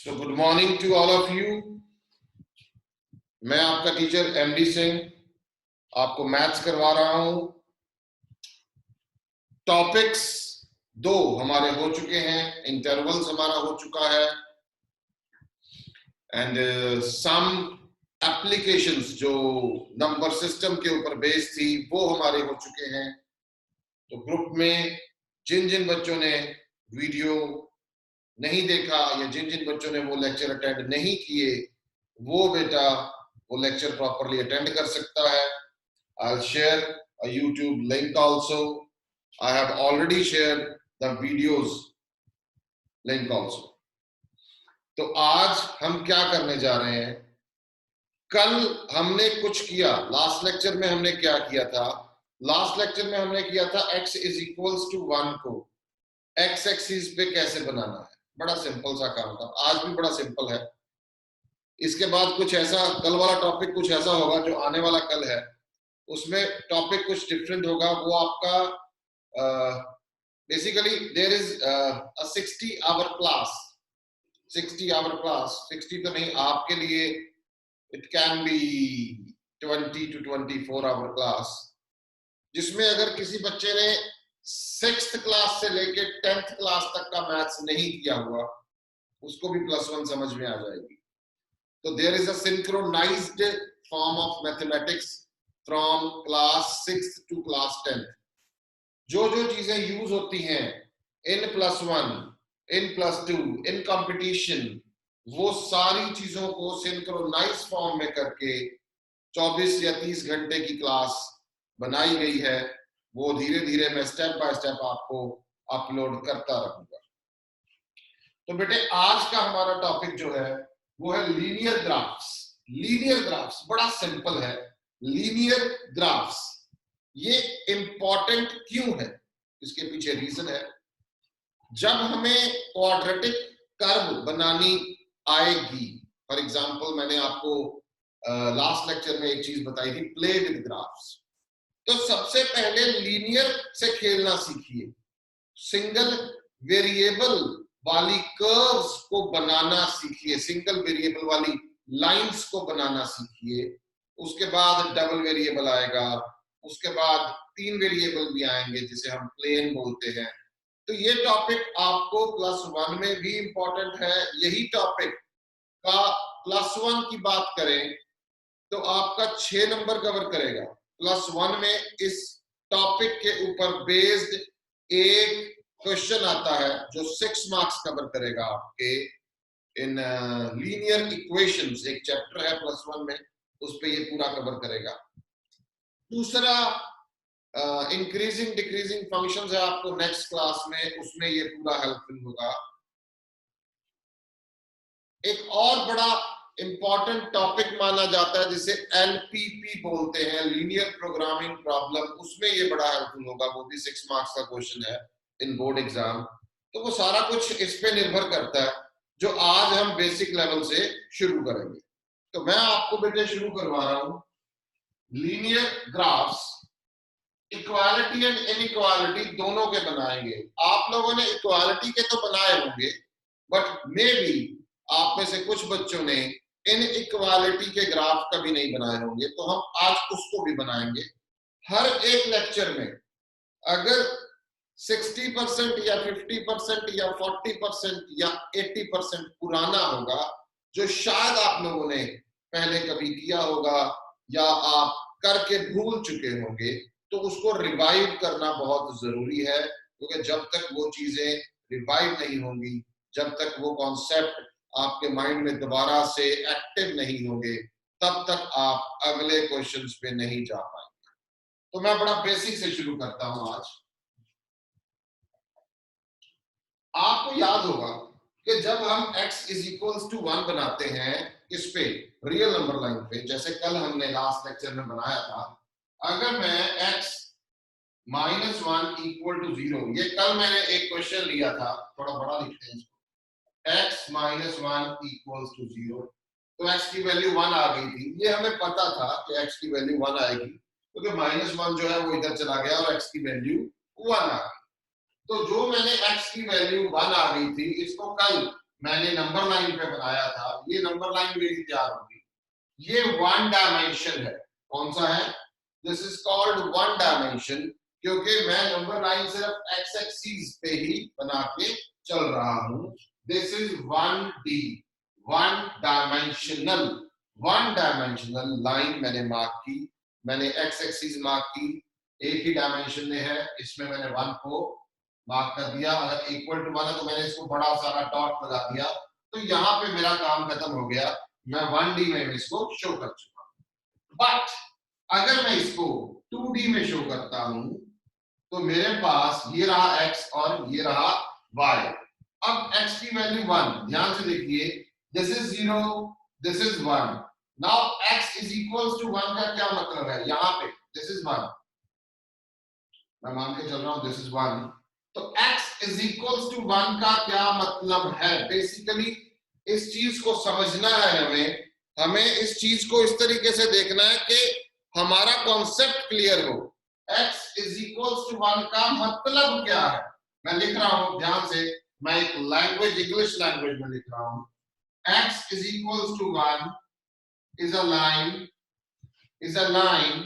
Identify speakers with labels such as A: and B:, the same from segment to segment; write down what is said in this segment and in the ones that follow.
A: So good morning to all of you. मैं आपका teacher MD Singh आपको मैथ्स करवा रहा हूं। टॉपिक्स 2 हमारे हो चुके हैं, इंटरवल्स हमारा हो चुका है एंड सम एप्लीकेशंस जो नंबर सिस्टम के ऊपर बेस्ड थी वो हमारे हो चुके हैं। तो ग्रुप में जिन जिन बच्चों ने वीडियो नहीं देखा या जिन जिन बच्चों ने वो लेक्चर अटेंड नहीं किए वो बेटा वो लेक्चर प्रॉपरली अटेंड कर सकता है। I'll share a YouTube link also. I have already shared the videos link also. तो आज हम क्या करने जा रहे हैं? कल हमने कुछ किया, लास्ट लेक्चर में हमने क्या किया था? लास्ट लेक्चर में हमने किया था x is equals to 1 को x एक्सिस पे कैसे बनाना है। बड़ा सिंपल सा काम था, आज भी बड़ा सिंपल है। इसके बाद कुछ ऐसा, कल वाला टॉपिक कुछ ऐसा होगा जो आने वाला कल है, उसमें टॉपिक कुछ डिफरेंट होगा। वो आपका basically there is a 60 hour class, 60 hour class, 60 तो नहीं आपके लिए, it can be 20 to 24 hour class, जिसमें अगर किसी बच्चे ने 6th क्लास से लेके 10th क्लास तक का मैथ्स नहीं किया हुआ उसको भी +1 समझ में आ जाएगी। तो there is a synchronised form of mathematics from class 6th to class 10th। जो जो चीजें यूज होती हैं इन +1, इन +2, इन कंपटीशन, वो सारी चीजों को सिंक्रोनाइज फॉर्म में करके 24 या 30 घंटे की क्लास बनाई गई है। वो धीरे धीरे मैं स्टेप बाय स्टेप आपको अपलोड करता रहूंगा। तो बेटे आज का हमारा टॉपिक जो है वो है लीनियर ग्राफ्स। लीनियर ग्राफ्स बड़ा सिंपल है। लीनियर ग्राफ्स ये इंपॉर्टेंट क्यों है, इसके पीछे रीजन है। जब हमें क्वाड्रेटिक कर्व बनानी आएगी, फॉर एग्जांपल मैंने आपको लास्ट लेक्चर में एक चीज बताई थी, प्ले विद ग्राफ्स। तो सबसे पहले लीनियर से खेलना सीखिए, सिंगल वेरिएबल वाली कर्व्स को बनाना सीखिए, सिंगल वेरिएबल वाली लाइंस को बनाना सीखिए। उसके बाद डबल वेरिएबल आएगा, उसके बाद 3 वेरिएबल भी आएंगे जिसे हम प्लेन बोलते हैं। तो ये टॉपिक आपको +1 में भी इंपॉर्टेंट है। यही टॉपिक का +1 की बात करें तो आपका 6 नंबर कवर करेगा। +1 में इस टॉपिक के ऊपर बेस्ड एक क्वेश्चन आता है जो 6 मार्क्स कवर करेगा आपके इन लीनियर इक्वेशंस। एक चैप्टर है +1 में, उस पे ये पूरा कवर करेगा। दूसरा इंक्रीजिंग डिक्रीजिंग फंक्शंस है आपको नेक्स्ट क्लास में, उसमें ये पूरा हेल्पफुल होगा। एक और बड़ा इंपॉर्टेंट टॉपिक माना जाता है जिसे LPP बोलते हैं, लीनियर प्रोग्रामिंग प्रॉब्लम, उसमें ये बड़ा हेल्पफुल होगा। वो भी 6 मार्क्स का क्वेश्चन है इन बोर्ड एग्जाम। तो वो सारा कुछ इस पे निर्भर करता है जो आज हम बेसिक लेवल से शुरू करेंगे। तो मैं आपको बेटे शुरू करवा रहा हूं linear graphs. Equality and inequality दोनों के बनाएंगे। आप लोगों ने इक्वालिटी के तो बनाए होंगे, बट मे बी आप में से कुछ बच्चों ने इनइक्वालिटी के ग्राफ कभी नहीं बनाए होंगे, तो हम आज उसको भी बनाएंगे। हर एक लेक्चर में अगर 60% या 50% या 40% या 80% पुराना होगा जो शायद आप लोगों ने पहले कभी किया होगा या आप करके भूल चुके होंगे, तो उसको रिवाइव करना बहुत जरूरी है। क्योंकि जब तक वो चीजें रिवाइव नहीं होंगी, जब तक वो कॉन्सेप्ट आपके माइंड में दोबारा से एक्टिव नहीं होंगे, तब तक आप अगले क्वेश्चंस पे नहीं जा पाएंगे। तो मैं बड़ा बेसिक से शुरू करता हूं आज। आपको याद होगा कि जब हम x = 1 बनाते हैं, इस पे रियल नंबर लाइन पे, जैसे कल हमने लास्ट लेक्चर में बनाया था, अगर मैं x - 1 = 0, ये कल मैंने एक क्वेश्चन लिया था, थोड़ा बड़ा लिखते हैं इसको, x - 1 = 0, तो x की वैल्यू 1 आ गई थी। ये हमें पता था कि x की वैल्यू 1 आएगी, क्योंकि -1 जो है वो इधर चला गया और x की वैल्यू 1 आ गई। तो जो मैंने x की वैल्यू 1 आ गई थी, इसको कल मैंने नंबर लाइन पे बनाया था, ये नंबर लाइन मेरी तैयार होगी। ये वन डायमेंशन है। कौन सा है? This is called one dimension, क्योंकि मैं नंबर लाइन सिर्फ एक्स एक्सिस पे ही बना के चल रहा हूं। This is 1D, one dimensional line मैंने मार्क की, मैंने एक्स एक्सिस मार्क की, एक ही डायमेंशन में है, इसमें मैंने 1 को मार्क कर दिया। अगर इक्वल टू 1 है तो मैंने इसको बड़ा सारा डॉट लगा दिया, तो यहाँ पे मेरा काम खत्म हो गया, मैं 1D में इसको शो कर चुका हूं। बट अगर मैं इसको 2D में शो करता हूं तो मेरे पास ये रहा x और ये रहा y। अब x की वैल्यू 1, ध्यान से देखिए, this is 0, this is 1। Now x is equals to 1 का क्या मतलब है? यहाँ पे दिस इज 1, मैं मान के चल रहा हूं दिस इज 1, तो x इज इक्वल्स टू 1 का क्या मतलब है? बेसिकली इस चीज को समझना है हमें, हमें इस चीज को इस तरीके से देखना है कि हमारा कॉन्सेप्ट क्लियर हो। x इज इक्वल्स टू 1 का मतलब क्या है? मैं लिख रहा हूं ध्यान से, मैं एक लैंग्वेज, इंग्लिश लैंग्वेज में लिख रहा हूं। x is equals to 1 is a line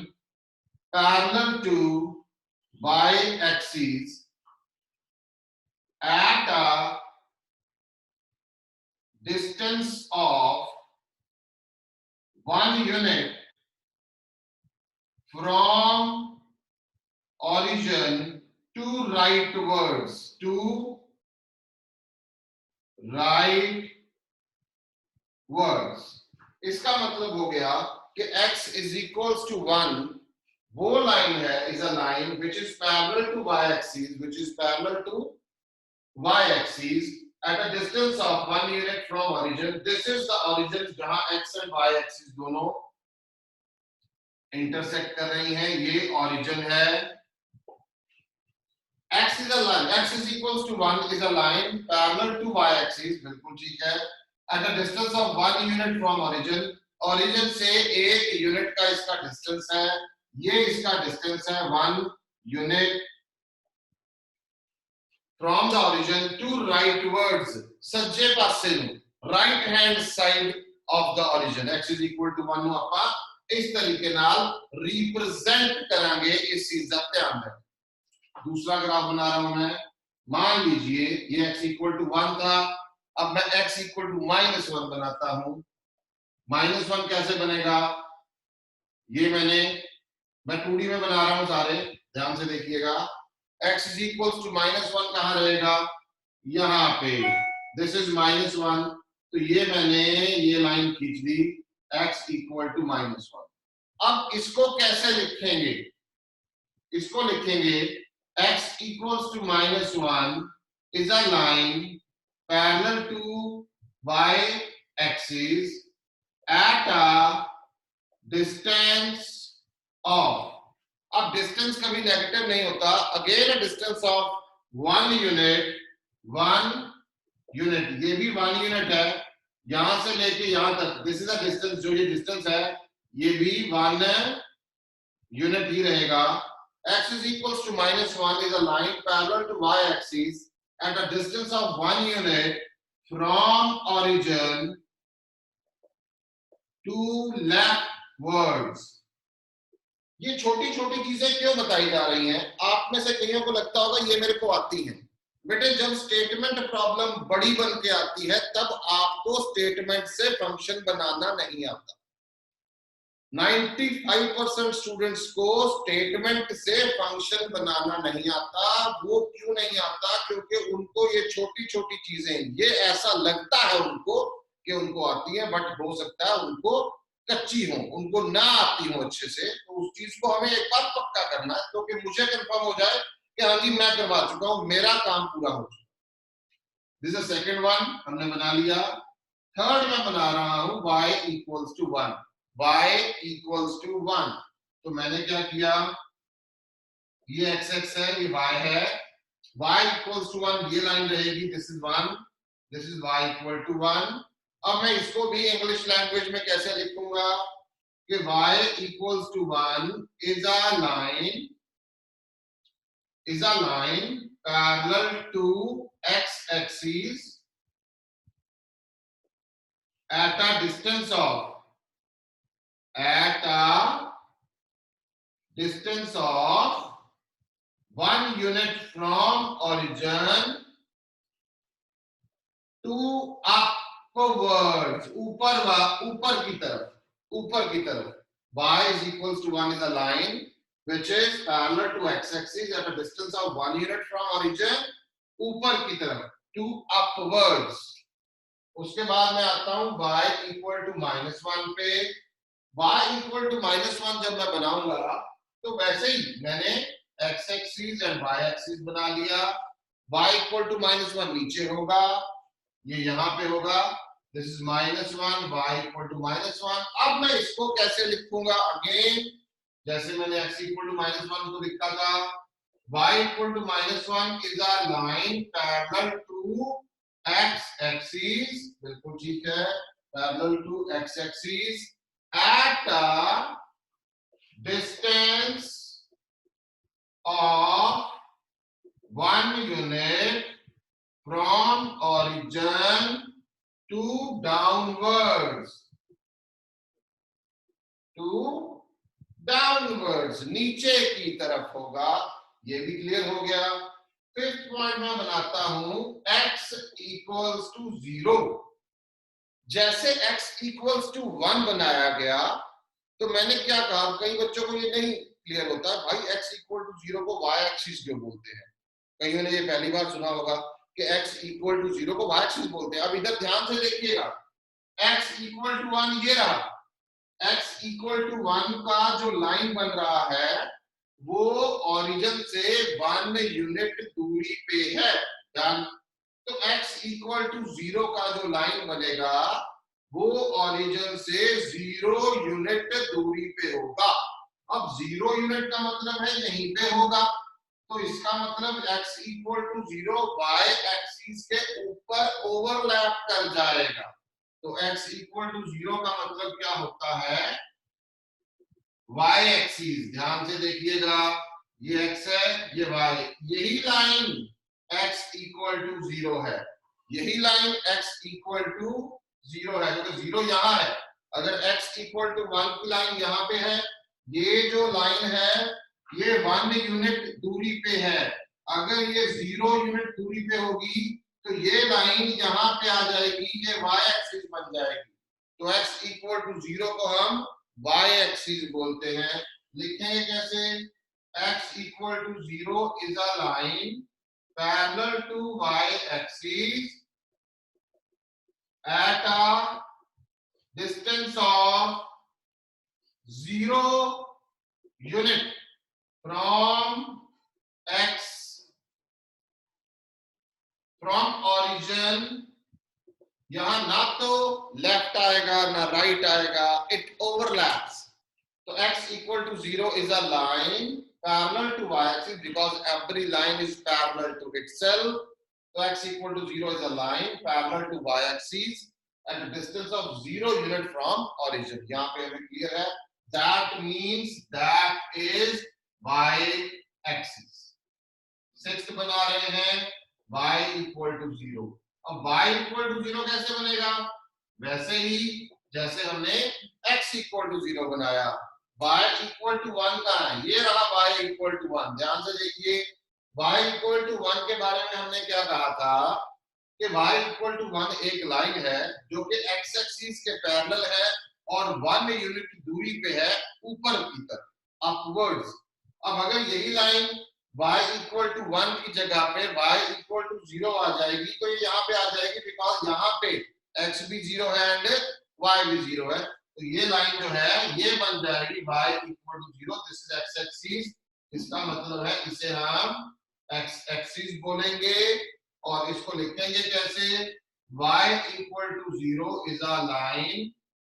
A: parallel to y axis at a distance of 1 unit from origin to rightwards, इसका मतलब हो गया कि x is equals to 1, वो लाइन है, is a line which is parallel to y axis, at a distance of 1 unit from origin. This is the origin जहां x and y axis दोनों intersect कर रही हैं, ये origin है। x is a line, x is equals to 1 is a line parallel to y axis, बिल्कुल ठीक है, at a distance of 1 unit from origin, origin से 1 यूनिट का इसका डिस्टेंस है, ये इसका डिस्टेंस है 1 unit from the origin to rightwards, सज्जे पासे ਨੂੰ, right hand side of the origin, x is equal to 1 ਨੂੰ ਆਪਾਂ इस तरीके नाल रिप्रेजेंट करांगे। इस चीज का ध्यान रखें। दूसरा ग्राफ बना रहा हूं मैं, मान लीजिए ये x इक्वल टू 1 था, अब मैं x इक्वल टू -1 बनाता हूं। -1 कैसे बनेगा? ये मैं 2D में बना रहा हूं सारे, ध्यान से देखिएगा। x इज इक्वल्स टू -1 कहां रहेगा? यहां पे, दिस इज -1, तो ये मैंने ये लाइन खींच दी, x इक्वल टू -1। अब इसको कैसे लिखेंगे? इसको लिखेंगे x equals to -1 is a line parallel to y axis at a distance of, अब डिस्टेंस कभी नेगेटिव नहीं होता, again a distance of 1 unit, ये भी 1 यूनिट है, यहां से लेके यहां तक, दिस इज अ डिस्टेंस, जो ये डिस्टेंस है ये भी 1 यूनिट ही रहेगा। x is equals to -1 is a line parallel to y axis at a distance of 1 unit from origin to leftwards। ये छोटी छोटी चीजें क्यों बताई जा रही हैं? आप में से कईयों को लगता होगा ये मेरे को आती हैं। बेटे जब स्टेटमेंट प्रॉब्लम बड़ी बन के आती है तब आपको स्टेटमेंट से फंक्शन बनाना नहीं आता। 95% स्टूडेंट्स को स्टेटमेंट से फंक्शन बनाना नहीं आता। वो क्यों नहीं आता? क्योंकि उनको ये छोटी छोटी चीजें, ये ऐसा लगता है उनको कि उनको आती है, बट हो सकता है उनको कच्ची हो, उनको ना आती हो अच्छे से। तो उस चीज को हमें एक बार पक्का करना है, क्योंकि मुझे कंफर्म हो जाए कि हाँ जी मैं करवा चुका हूं, मेरा काम पूरा हो चुका। दिस इज सेकंड वन, हमने बना लिया। थर्ड मैं बना रहा हूं y equals to 1, y equals to 1। तो मैंने क्या किया, ये x है, ये y है, y इक्वल्स टू 1, ये लाइन रहेगी, this is 1, this is y equal to 1। अब मैं इसको भी इंग्लिश लैंग्वेज में कैसे लिखूंगा कि y equals to 1 is a line parallel to x axis at a distance of 1 unit from origin to upwards, ऊपर की तरफ. Y is equals to 1 is a line which is parallel to x-axis at a distance of 1 unit from origin, ऊपर की तरफ, to upwards. उसके बाद मैं आता हूं y equal to -1 पे. y equal to -1 जब मैं बनाऊंगा तो वैसे ही मैंने x axis and y axis बना लिया. y equal to -1 नीचे होगा, ये यहां पे होगा. This is -1, y equal to -1. अब मैं इसको कैसे लिखूंगा? अगेन जैसे मैंने x equal to -1 को लिखा था. y equal to -1 is a line parallel to x axis, बिल्कुल ठीक है, parallel to x axis at a distance of 1 unit from origin to downwards, नीचे की तरफ होगा. ये भी क्लियर हो गया. फिफ्थ पॉइंट में बनाता हूं x इक्वल्स टू 0. जैसे x इक्वल्स टू 1 बनाया गया तो मैंने क्या कहा, कई बच्चों को ये नहीं क्लियर होता भाई x इक्वल टू 0 को y एक्सिस क्यों बोलते हैं. कईयों ने ये पहली बार सुना होगा कि x इक्वल टू 0 को y एक्सिस बोलते हैं. अब इधर ध्यान से देखिएगा, x इक्वल टू 1 ये रहा. x इक्वल टू 1 का जो लाइन बन रहा है वो ओरिजिन से 1 यूनिट दूरी पे है. तो x इक्वल टू 0 का जो लाइन बनेगा वो ओरिजिन से 0 यूनिट दूरी पे होगा. अब 0 यूनिट का मतलब है यहीं पे होगा, तो इसका मतलब x equal to 0 y axis के ऊपर ओवरलैप कर जाएगा. तो x इक्वल टू 0 का मतलब क्या होता है? y एक्सिस, ध्यान से देखिएगा, ये x है, ये y. यही लाइन x इक्वल टू 0 है, यही लाइन x इक्वल टू 0 है, क्योंकि 0 यहाँ है. अगर x इक्वल टू 1 की लाइन यहाँ पे है, ये जो लाइन है ये 1 यूनिट दूरी पे है. अगर ये 0 यूनिट दूरी पे होगी तो ये लाइन यहाँ पे आ जाएगी, ये y एक्सिस बन जाएगी. तो x इक्वल टू 0 को हम y एक्सिस बोलते हैं. लिखेंगे कैसे? x equal to 0 is a line parallel to y axis at a distance of 0 unit from origin. यहां ना तो लेफ्ट आएगा ना राइट आएगा, इट ओवरलैप्स. तो x equal to 0 is a line parallel to y axis because every line is parallel to itself. So x equal to 0 is a line parallel to y axis at a distance of 0 unit from origin. यहाँ पे हमें clear है, that means that is y axis. Sixth बना रहे हैं y equal to 0. अब y equal to 0 कैसे बनेगा? वैसे ही जैसे हमने x equal to 0 बनाया. y equal to 1 का है, ये रहा y equal to 1. ध्यान से देखिए, y equal to 1 के बारे में हमने क्या कहा था कि y equal to 1 एक लाइन है जो कि x एक्सिस के पैरेलल है और 1 यूनिट दूरी पे है ऊपर की तरफ, अपवर्ड्स. अब अगर यही लाइन y equal to 1 की जगह पे y equal to 0 आ जाएगी तो ये यहाँ पे आ जाएगी, बिकॉज यहाँ पे x भी 0 है एंड y भी 0 है. तो ये लाइन जो है ये बन जाएगी y equal to 0. This is x axis. इसका मतलब है इसे हम x एक्सिस बोलेंगे और इसको लिखेंगे कैसे? y equal to 0 is a line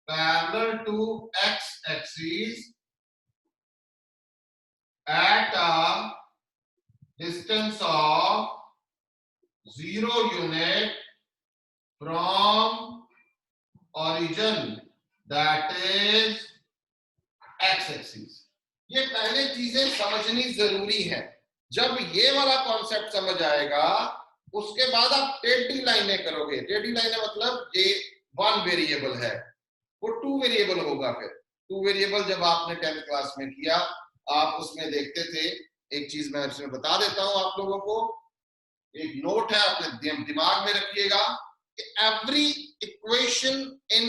A: parallel to x axis at a distance of 0 unit from origin, that is x axis. ये पहले चीजें समझनी जरूरी है. जब ये वाला कॉन्सेप्ट समझ आएगा उसके बाद आप टेढ़ी लाइनें करोगे. टेढ़ी लाइनें मतलब ये वन वेरिएबल है, वो टू वेरिएबल होगा। फिर टू वेरिएबल जब आपने 10th क्लास में किया, आप उसमें देखते थे। एक चीज मैं इसमें बता देता हूं आप लोगों को, एक नोट है, अपने दिमाग में रखिएगा कि every equation in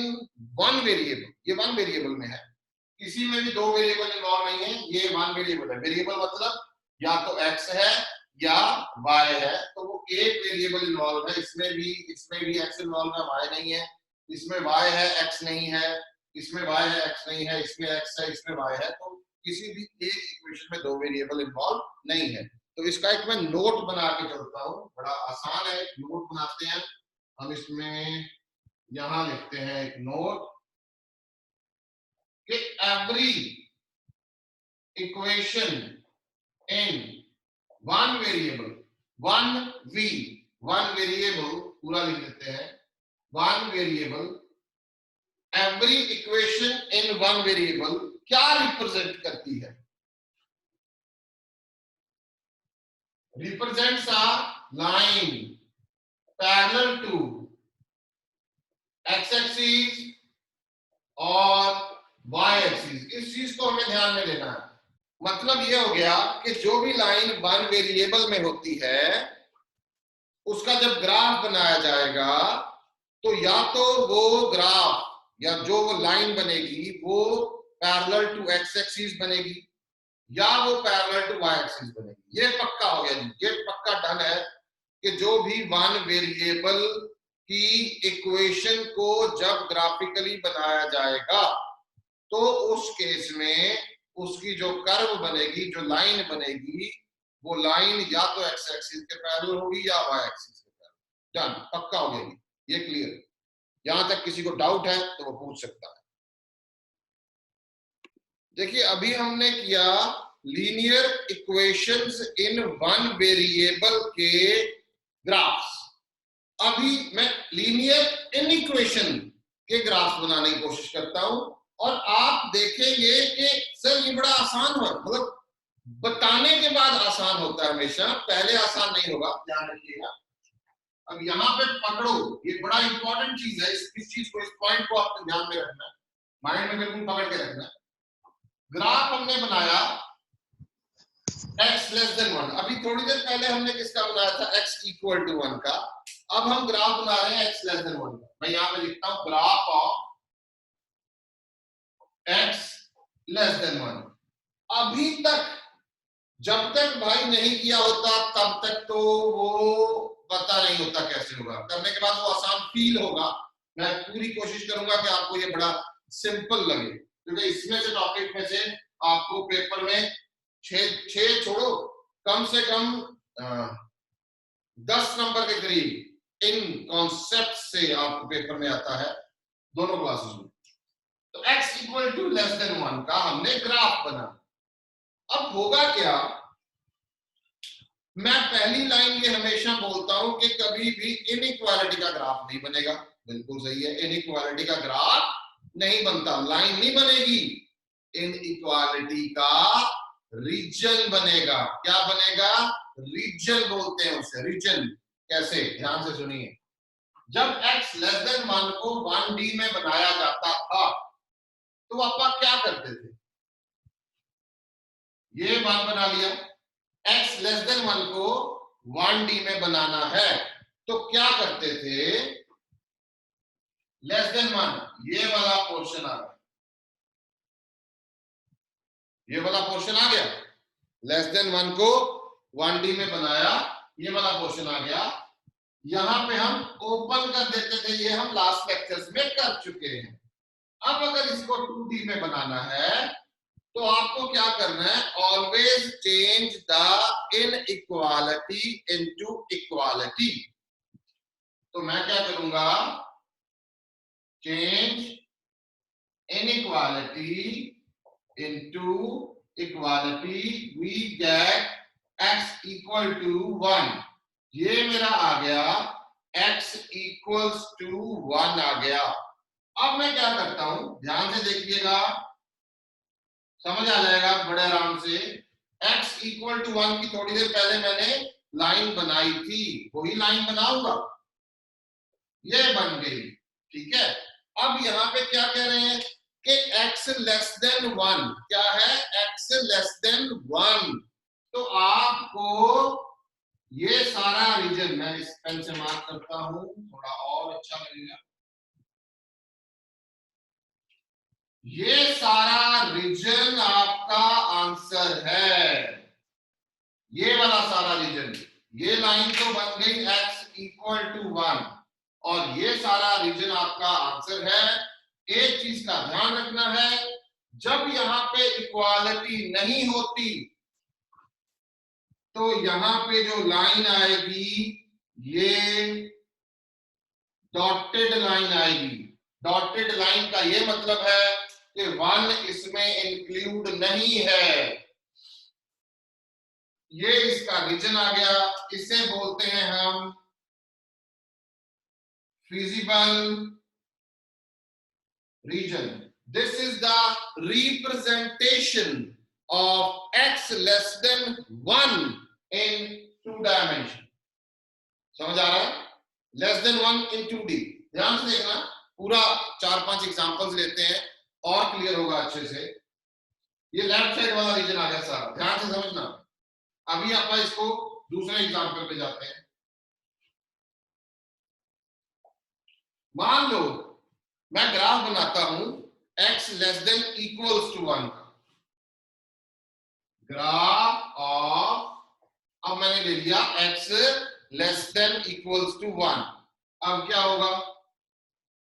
A: one variable, ये वन वेरिएबल में है, किसी में भी दो वेरिएबल इन्वॉल्व नहीं है, ये वन वेरिएबल है। वेरिएबल मतलब या तो x है या y है, तो वो एक वेरिएबल इन्वॉल्व है। इसमें भी x इन्वॉल्व है, y नहीं है। इसमें y है, x नहीं है। इसमें y है, x नहीं है। इसमें x है, इसमें y है। तो किसी भी एक इक्वेशन में दो वेरिएबल इन्वॉल्व नहीं है। तो इसका एक मैं नोट बना के चलता हूँ, बड़ा आसान है। एक नोट बनाते हैं हम, इसमें यहां लिखते हैं एक नोट कि every equation in one variable, one variable पूरा लिख देते हैं, one variable, every equation in one variable क्या रिप्रेजेंट करती है? Represents a line parallel to X axis और वाई एक्सिस। इस चीज को हमें ध्यान में लेना है। मतलब ये हो गया कि जो भी लाइन वन वेरिएबल में होती है, उसका जब ग्राफ बनाया जाएगा, तो या तो वो ग्राफ या जो वो लाइन बनेगी वो पैरेलल टू एक्स एक्सिस बनेगी, या वो पैरेलल टू वाई एक्सिस बनेगी। ये पक्का हो गया जी, ये पक्का डन है कि जो भी वन वेरिएबल की इक्वेशन को जब ग्राफिकली बनाया जाएगा, तो उस केस में उसकी जो कर्व बनेगी, जो लाइन बनेगी, वो लाइन या तो एक्स एक्सिस के पैरेलल होगी या वाई एक्सिस के पैरेलल। डन, पक्का हो गया, ये क्लियर। यहां तक किसी को डाउट है तो वो पूछ सकता है। देखिए, अभी हमने किया लीनियर इक्वेशंस इन वन वेरिएबल के ग्राफ्स। अभी मैं लीनियर इनइक्वेशन के ग्राफ बनाने की कोशिश करता हूं, और आप देखेंगे कि सर ये बड़ा आसान है, मतलब बताने के बाद आसान होता है हमेशा, पहले आसान नहीं होगा, ध्यान रखिएगा। अब यहाँ पे पकड़ो, ये बड़ा इंपॉर्टेंट चीज है, इस चीज को, इस पॉइंट को आपको ध्यान में रखना है, माइंड में बिल्कुल पकड़ के रखना है। ग्राफ हमने बनाया x लेस देन 1। अभी थोड़ी देर पहले हमने किसका बनाया था? x इक्वल टू 1 का। अब हम ग्राफ बना रहे हैं x लेस देन 1 का। मैं यहां पे लिखता हूं graph of x less than 1। अभी तक जब तक भाई नहीं किया होता तब तक तो वो पता नहीं होता कैसे होगा, करने के बाद वो आसान फील होगा। मैं पूरी कोशिश करूंगा कि आपको ये बड़ा सिंपल लगे, क्योंकि इसमें से टॉपिक में से आपको पेपर में छह छोड़ो, कम से कम 10 नंबर के करीब इन कॉन्सेप्ट से आपको पेपर में आता है, दोनों क्लासेस में। तो x equal to less than 1 का हमने ग्राफ बना। अब होगा क्या, मैं पहली लाइन ये हमेशा बोलता हूं कि कभी भी इनइक्वालिटी का ग्राफ नहीं बनेगा। बिल्कुल सही है, इनइक्वालिटी का ग्राफ नहीं बनता, लाइन नहीं बनेगी। इनइक्वालिटी का रीजन बनेगा। क्या बनेगा? रीजन बोलते हैं उसे, रीजन। कैसे? ध्यान से सुनिए। जब x लेस देन 1 को 1D में बनाया जाता था, तो आप क्या करते थे? ये 1 बना लिया। x लेस देन 1 को 1D में बनाना है तो क्या करते थे? लेस देन 1, ये वाला पोर्शन आ गया, ये वाला पोर्शन आ गया। लेस देन 1 को 1D में बनाया, ये वाला पोर्शन आ गया। यहां पे हम ओपन कर देते थे, ये हम लास्ट लेक्चर्स में कर चुके हैं। अब अगर इसको 2D में बनाना है तो आपको क्या करना है? Always change the inequality into equality. तो मैं क्या करूंगा? Change inequality into equality, we get x equal to 1। ये मेरा आ गया x इक्वल्स टू 1 आ गया। अब मैं क्या करता हूं, ध्यान से देखिएगा, समझ आ जाएगा बड़े आराम से। x इक्वल टू 1 की थोड़ी देर पहले मैंने लाइन बनाई थी, वही लाइन बनाऊंगा, ये बन गई। ठीक है। अब यहाँ पे क्या कह रहे हैं कि x लेस देन 1, क्या है, x लेस देन 1। तो आपको ये सारा रीजन, मैं इस पेन से मार्क करता हूं थोड़ा और अच्छा लगेगा, ये सारा रीजन आपका आंसर है, ये वाला सारा रीजन। ये लाइन तो बन गई x इक्वल टू 1 और ये सारा रीजन आपका आंसर है। एक चीज का ध्यान रखना है, जब यहां पे इक्वालिटी नहीं होती तो यहां पे जो लाइन आएगी ये डॉटेड लाइन आएगी। डॉटेड लाइन का ये मतलब है कि 1 इसमें इंक्लूड नहीं है। ये इसका रीजन आ गया, इसे बोलते हैं हम feasible region. This is the representation of x less than 1 in 2 dimension. समझ आ रहा है? लेस देन 1 इन 2D। ध्यान से देखना, पूरा 4-5 एग्जांपल्स लेते हैं और क्लियर होगा अच्छे से। ये लेफ्ट साइड वाला रीजन आ गया सारा, ध्यान से समझना। अभी आप इसको दूसरे एग्जांपल पे जाते हैं। मान लो मैं ग्राफ बनाता हूं x less than equals to 1 का ग्राफ ऑफ, अब मैंने ले लिया x less than equals to 1। अब क्या होगा,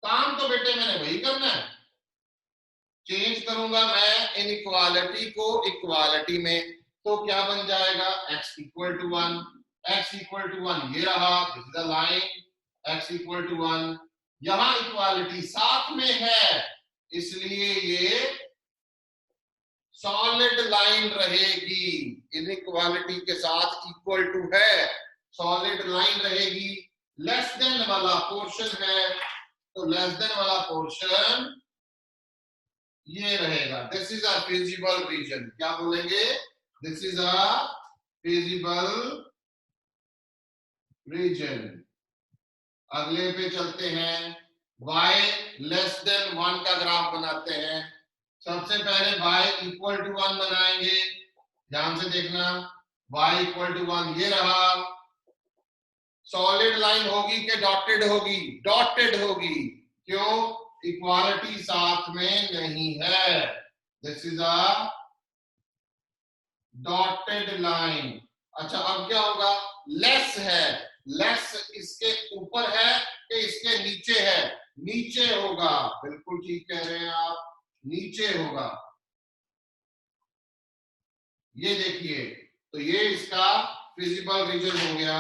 A: काम तो बेटे मैंने वही करना है, चेंज करूंगा मैं इनइक्वालिटी को इक्वालिटी में, तो क्या बन जाएगा x equal to 1, x equal to 1 ये रहा, this is the line x equal to 1। यहां इक्वालिटी साथ में है इसलिए ये सॉलिड लाइन रहेगी, इनइक्वालिटी के साथ इक्वल टू है, सॉलिड लाइन रहेगी। लेस देन वाला पोर्शन है तो लेस देन वाला पोर्शन ये रहेगा। This is a feasible region, क्या बोलेंगे, this is a feasible region. अगले पे चलते हैं, y लेस देन 1 का ग्राफ बनाते हैं। सबसे पहले y इक्वल टू 1 बनाएंगे, ध्यान से देखना, y इक्वल टू 1 ये रहा। सॉलिड लाइन होगी कि डॉटेड होगी, डॉटेड होगी, क्यों, इक्वालिटी साथ में नहीं है। This is a dotted line. अच्छा अब क्या होगा, लेस है, लेस इसके ऊपर है कि इसके नीचे है, नीचे होगा, बिल्कुल ठीक कह रहे हैं आप, नीचे होगा। ये देखिए, तो ये इसका फिजिबल रीजन हो गया।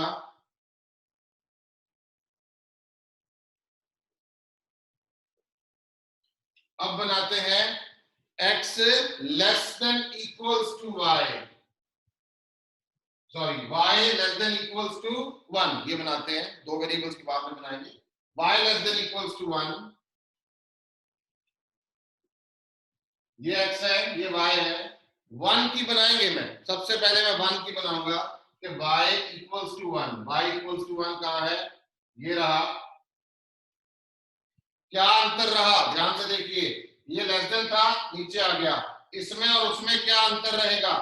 A: अब बनाते हैं x less than equals to y, sorry y less than equals to 1, ये बनाते हैं, दो वेरिएबल्स के बाद में बनाएंगे। y less than equals to 1, ये x है ये y है। 1 की बनाएंगे, मैं सबसे पहले मैं 1 की बनाऊंगा कि y equals to 1, y equals to 1 कहां है, ये रहा। क्या अंतर रहा, ध्यान से देखिए, ये लेस देन था, नीचे आ गया, इसमें और उसमें क्या अंतर रहेगा,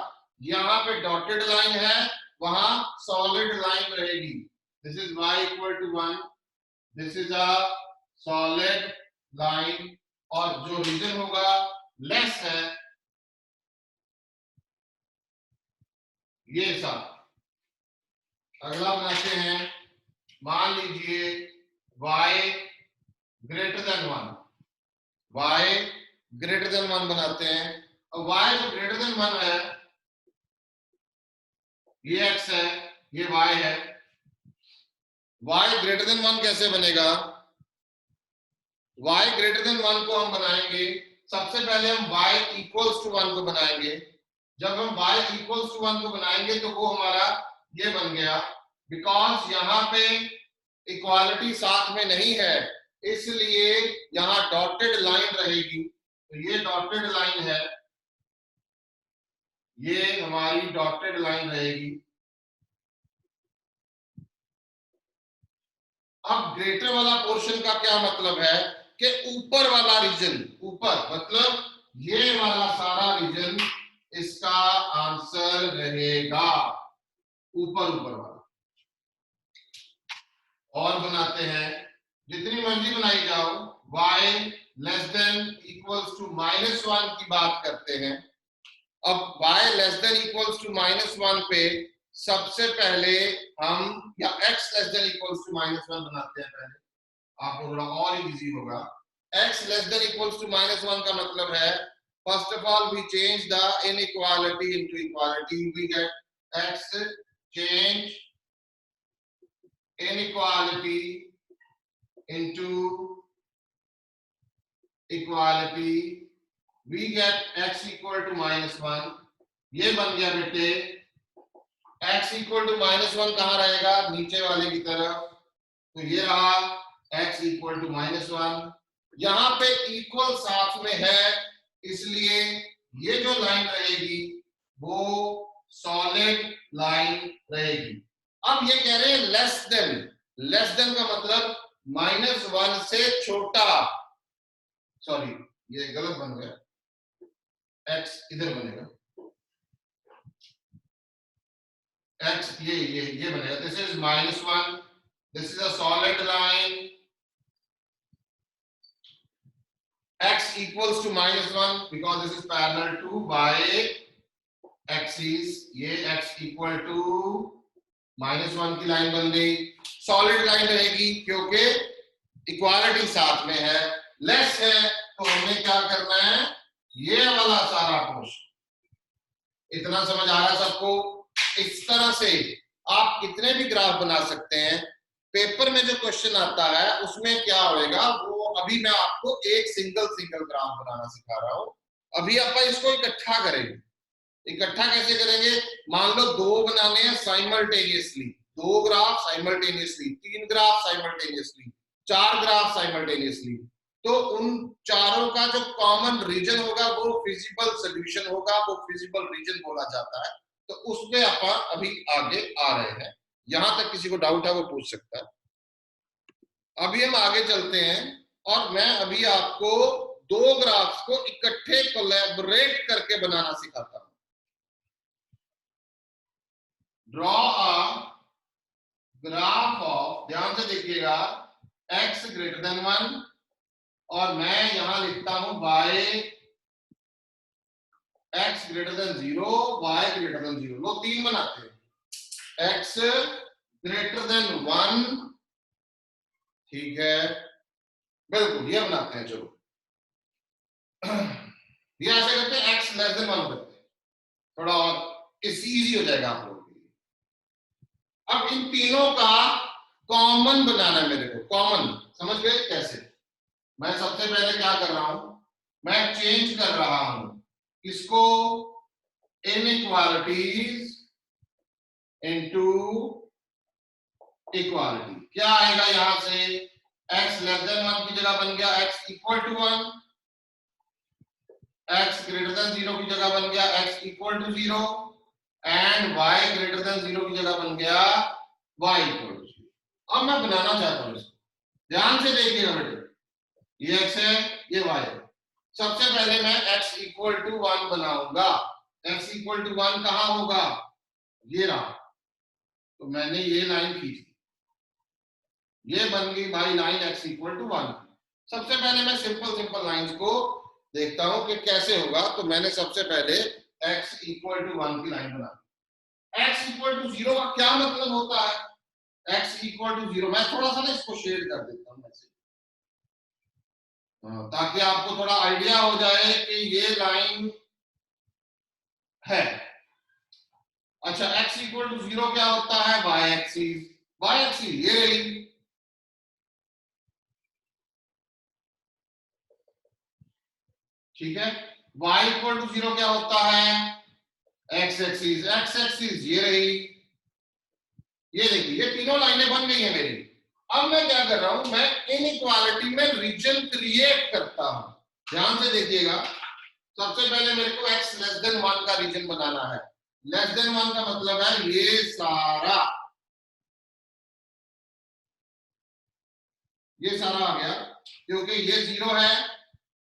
A: यहाँ पे डॉटेड लाइन है, वहां सॉलिड लाइन रहेगी। This is y equal to 1, this is a solid line, और जो रीजन होगा लेस है ये सब। अगला बनाते हैं, मान लीजिए y greater than 1, y greater than 1 बनाते हैं। और y जो ग्रेटर देन 1 है, ये x है ये y है। y ग्रेटर देन 1 कैसे बनेगा, y ग्रेटर देन 1 को हम बनाएंगे, सबसे पहले हम y इक्वल्स टू 1 को बनाएंगे। जब हम y इक्वल्स टू 1 को बनाएंगे तो वो हमारा ये बन गया, बिकॉज यहाँ पे इक्वालिटी साथ में नहीं है इसलिए यहाँ डॉटेड लाइन रहेगी। तो ये डॉटेड लाइन है, ये हमारी डॉटेड लाइन रहेगी। अब ग्रेटर वाला पोर्शन का क्या मतलब है कि ऊपर वाला रीजन, ऊपर मतलब ये वाला सारा रीजन इसका आंसर रहेगा, ऊपर ऊपर वाला। और बनाते हैं, जितनी मर्जी बनाई जाओ, y less than equals to -1 की बात करते हैं। अब y less than equals to -1 पे सबसे पहले हम, या x less than equals to -1 बनाते हैं पहले, आपको थोड़ा और इजी होगा। x less than equals to -1 का मतलब है, first of all we change the inequality into equality, we get x change inequality into equality, we get x equal to -1। ये बन गया बेटे, x equal to -1 कहां रहेगा, नीचे वाले की तरफ, तो ये रहा x equal to -1। यहां पे इक्वल साथ में है, इसलिए ये जो लाइन रहेगी वो सॉलिड लाइन रहेगी। अब ये कह रहे हैं लेस देन, लेस देन का मतलब -1 से छोटा, सॉरी ये गलत बन गया, x इधर बनेगा, x ये बनेगा, this is -1, this is a solid line, x equals to -1 because this is parallel to y axis, ये x equal to -1 की लाइन बन गई, सॉलिड लाइन रहेगी क्योंकि इक्वालिटी साथ में है। लेस है तो हमें क्या करना है, ये वाला सारा पोर्शन। इतना समझ आ रहा है सबको? इस तरह से आप कितने भी ग्राफ बना सकते हैं। पेपर में जो क्वेश्चन आता है उसमें क्या होएगा, वो अभी मैं आपको एक सिंगल ग्राफ बनाना सिखा रहा हूं। अभी आप इसको इकट्ठा करेंगे। इकट्ठा कैसे करेंगे, मान लो दो बनाने हैं साइमल्टेनियसली, दो ग्राफ साइमल्टेनियसली, तीन ग्राफ साइमल्टेनियसली, चार ग्राफ साइमल्टेनियसली, तो उन चारों का जो कॉमन रीजन होगा वो फिजिबल सॉल्यूशन होगा, वो फिजिबल रीजन बोला जाता है। तो उसमें अपन अभी आगे आ रहे हैं, यहां तक किसी को डाउट है वो पूछ सकता है। अभी हम आगे चलते हैं और मैं अभी आपको दो ग्राफ्स को इकट्ठे कोलैबोरेट करके बनाना सिखाता हूं। ड्रॉ अ ग्राफ ऑफ, ध्यान से देखिएगा, x ग्रेटर देन 1 और मैं यहां लिखता हूं y x greater than 0, y greater than 0, लो तीन बनाते हैं, x ग्रेटर देन 1, ठीक है, बिल्कुल ये बनाते हैं। चलो ये ऐसे करते हैं, x लेस देन 1 करते हैं, थोड़ा और इजी हो जाएगा आप लोगों के लिए। अब इन तीनों का कॉमन बनाना है मेरे को, कॉमन समझ गए कैसे? मैं सबसे पहले क्या कर रहा हूं, मैं चेंज कर रहा हूं इसको इनइक्वालिटीज इनटू इक्वालिटी। क्या आएगा यहां से, x लेस देन 1 की जगह बन गया x equal to 1, x greater than 0 की जगह बन गया x equal to 0, and y greater than 0 की जगह बन गया y इक्वल टू 0। अब मैं बनाना चाहता हूं इसको, ध्यान से देखिएगा बेटे, ये x है ये y है। सबसे पहले मैं x इक्वल टू 1 बनाऊंगा, x इक्वल टू 1 कहां होगा, ये रहा, तो मैंने ये लाइन खींची, ये बन गई भाई लाइन x इक्वल टू 1। सबसे पहले मैं सिंपल लाइंस को देखता हूं कि कैसे होगा, तो मैंने सबसे पहले x इक्वल टू 1 की लाइन बना दी। x इक्वल टू 0 का क्या मतलब होता है, x इक्वल टू 0, मैं थोड़ा सा ना इसको शेड कर देता हूं ऐसे, ताकि आपको थोड़ा आइडिया हो जाए कि ये लाइन है। अच्छा, x इक्वल टू 0 क्या होता है, y एक्सिस ये रही, ठीक है। y इक्वल टू 0 क्या होता है, x एक्सिस ये रही, ये देखिए ये तीनों लाइनें बन गई हैं मेरी। अब मैं क्या कर रहा हूं, मैं इनइक्वालिटी में रीजन क्रिएट करता हूं, ध्यान से देखिएगा। सबसे पहले मेरे को x लेस देन 1 का रीजन बनाना है। लेस देन 1 का मतलब है ये सारा, ये सारा आ गया, क्योंकि ये 0 है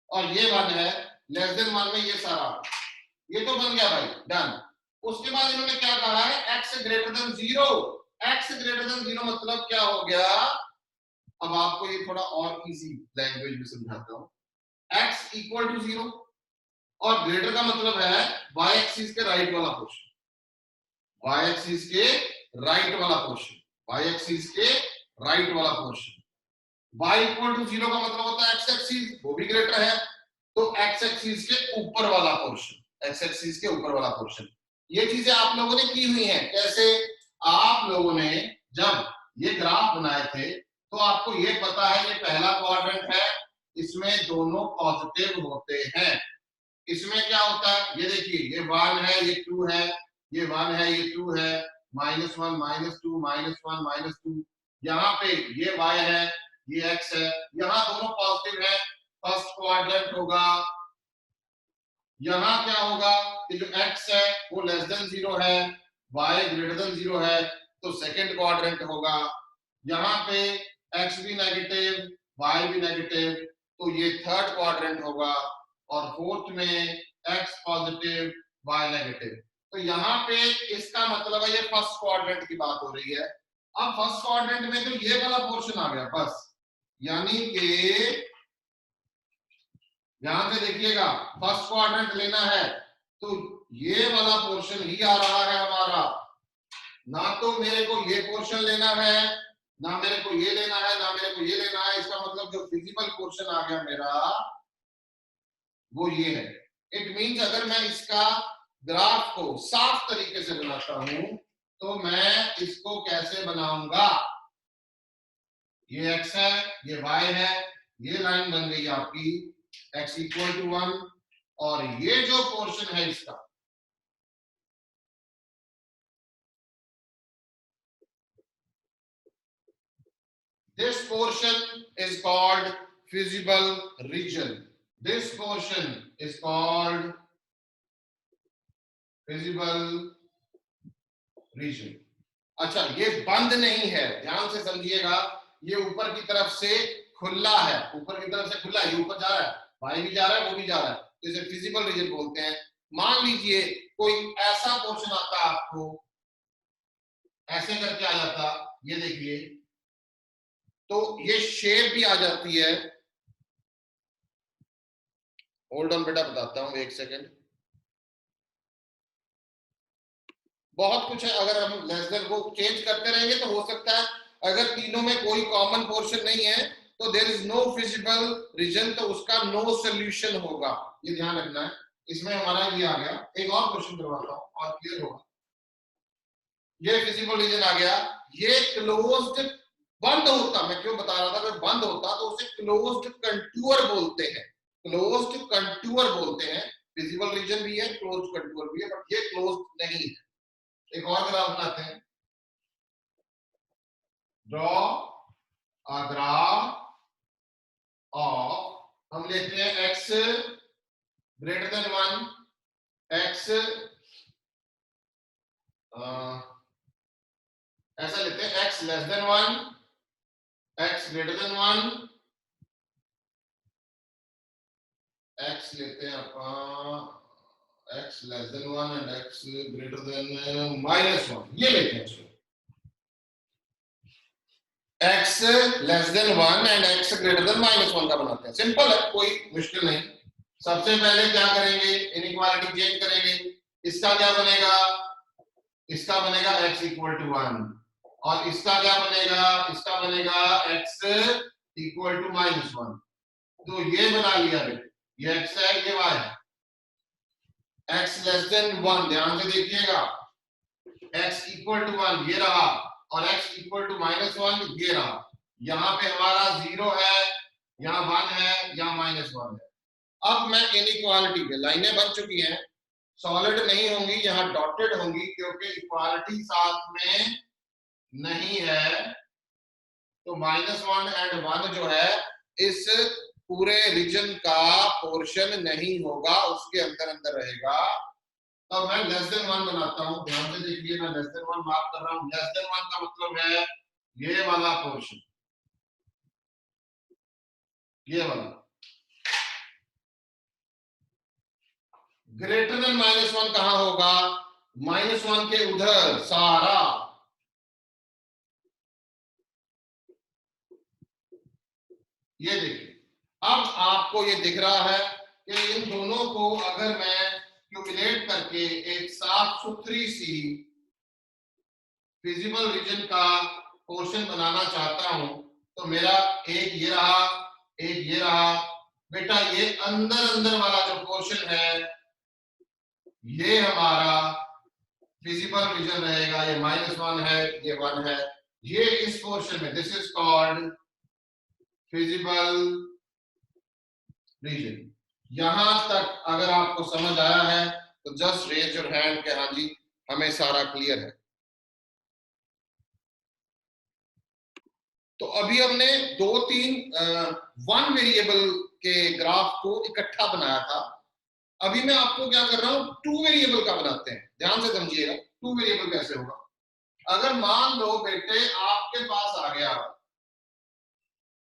A: और ये 1 है, लेस देन 1 में ये सारा, ये तो बन गया भाई, डन। उसके बाद इन्होंने क्या कहा है, x greater than 0। x greater than 0 मतलब क्या हो गया, अब आपको ये थोड़ा और इजी लैंग्वेज में समझाता हूं। x इक्वल टू 0 और ग्रेटर का मतलब है y एक्सिस के राइट वाला पोर्शन, y एक्सिस के राइट वाला पोर्शन, y एक्सिस के राइट वाला पोर्शन। y इक्वल टू 0 का मतलब होता है x एक्सिस, वो भी ग्रेटर है, तो x एक्सिस के ऊपर वाला पोर्शन, x एक्सिस के ऊपर वाला पोर्शन। ये चीजें आप लोगों ने की हुई हैं। कैसे, आप लोगों ने जब ये ग्राफ बनाए थे तो आपको ये पता है ये पहला क्वाड्रेंट है, इसमें दोनों पॉजिटिव होते हैं। इसमें क्या होता है, ये देखिए, ये 1 है, ये 2 है, ये 1 है, ये 2 है, -1 -2 -1 -2, यहाँ पे ये y है, ये x है, यहाँ दोनों पॉजिटिव है, फर्स्ट क्वाड्रेंट होगा। यहाँ क्या होगा कि जो x है वो लेस देन 0 है, y ग्रेटर देन 0 है, तो सेकंड क्वाड्रेंट होगा। यहाँ पे x भी नेगेटिव, y भी नेगेटिव, तो ये थर्ड क्वाड्रेंट होगा। और फोर्थ में x पॉजिटिव, y नेगेटिव। तो यहाँ पे इसका मतलब है ये फर्स्ट क्वाड्रेंट की बात हो रही है। अब फर्स्ट क्वाड्रेंट में तो ये वाला पोर्शन आ गया बस, यानी कि यहां से देखिएगा फर्स्ट क्वाड्रेंट लेना है तो ये वाला पोर्शन ही आ रहा है हमारा, ना तो मेरे को ये पोर्शन लेना है, ना मेरे को ये लेना है, ना मेरे को ये लेना है। इसका मतलब जो फिजिकल पोर्शन आ गया मेरा वो ये है। इट मींस अगर मैं इसका ग्राफ को साफ तरीके से बनाता हूं तो मैं इसको कैसे बनाऊंगा, ये x है, ये y है, ये लाइन बन गई आपकी x इक्वल टू 1, और ये जो पोर्शन है इसका, this portion is called visible region. This portion is called visible region. अच्छा, ये बंद नहीं है, ध्यान से समझिएगा, ये ऊपर की तरफ से खुला है, ऊपर की तरफ से खुला है, ये ऊपर जा रहा है, भाई भी जा रहा है, वो भी जा रहा है, तो इसे फिजिबल रीजन बोलते हैं। मान लीजिए कोई ऐसा पोर्शन आता आपको, ऐसे करके आ जाता, ये देखिए, तो ये शेप भी आ जाती है। होल्ड ऑन बेटा, बताता हूं, एक सेकेंड। बहुत कुछ है, अगर हम लेस देन को चेंज करते रहेंगे तो हो सकता है अगर तीनों में कोई कॉमन पोर्शन नहीं है तो there is no feasible region, तो उसका नो सोल्यूशन होगा, ये ध्यान रखना है। इसमें हमारा ये आ गया, एक और क्वेश्चन करवाता हूं और क्लियर होगा। ये फिजिबल रीजन आ गया, ये क्लोज्ड, बंद होता, मैं क्यों बता रहा था, अगर बंद होता तो उसे क्लोज्ड कंटूर बोलते हैं, क्लोज्ड कंटूर बोलते हैं। फिजिबल रीजन भी है, क्लोज्ड कंटूर भी है, बट ये क्लोज्ड नहीं है। एक और ग्राफ बनाते हैं, ड्रॉ अ ग्राफ ऑफ, हम लेते हैं x ग्रेटर देन 1, x ऐसा लेते हैं, x less than 1, x greater than 1, x लेते हैं अपन x less than 1 and x greater than -1, ये लेते हैं। x less than 1 and x greater than -1 का बनाते हैं, सिंपल है, कोई मुश्किल नहीं। सबसे पहले क्या करेंगे, इनइक्वालिटी चेंज करेंगे, इसका क्या बनेगा, इसका बनेगा x इक्वल टू 1, और इसका क्या बनेगा, इसका बनेगा x इक्वल टू -1। तो ये बना लिया बेटे, ये x है, ये y है। x लेस देन 1, ध्यान से देखिएगा, x इक्वल टू 1 ये रहा, और x इक्वल टू -1 ये रहा। यहाँ पे हमारा 0 है, यहाँ 1 है, यहाँ -1 है। अब मैं इनइक्वालिटी पे, लाइनें बन चुकी हैं, सॉलिड नहीं होंगी, यहाँ डॉटेड होंगी, क्योंकि इक्वालिटी साथ में नहीं है, तो -1 एंड 1 जो है इस पूरे रीजन का पोर्शन नहीं होगा, उसके अंदर अंदर रहेगा। तो मैं लेस देन 1 बनाता हूं, ध्यान से देखिए, मैं लेस देन 1 मार्क कर रहा हूं। लेस देन 1 का मतलब है ये वाला पोर्शन, ये वाला ग्रेटर देन -1 कहां होगा? -1 के उधर सारा। ये देखिए, अब आपको ये दिख रहा है कि इन दोनों को अगर मैं क्यूमुलेट करके एक साफ सुथरी सी फिजिबल रीजन का पोर्शन बनाना चाहता हूं, तो मेरा एक ये रहा, एक ये रहा। बेटा ये अंदर अंदर वाला जो पोर्शन है, ये हमारा फिजिबल रीजन रहेगा। ये -1 है, ये 1 है। ये इस पोर्शन में, this is called feasible region. यहां तक अगर आपको समझ आया है तो जस्ट रेज योर हैंड के हाँ जी हमें सारा क्लियर है। तो अभी हमने 2-3 वन वेरिएबल के ग्राफ को इकट्ठा बनाया था। अभी मैं आपको क्या कर रहा हूं, 2 वेरिएबल का बनाते हैं। ध्यान से समझिएगा 2 वेरिएबल कैसे होगा। अगर मान लो बेटे आपके पास आ गया,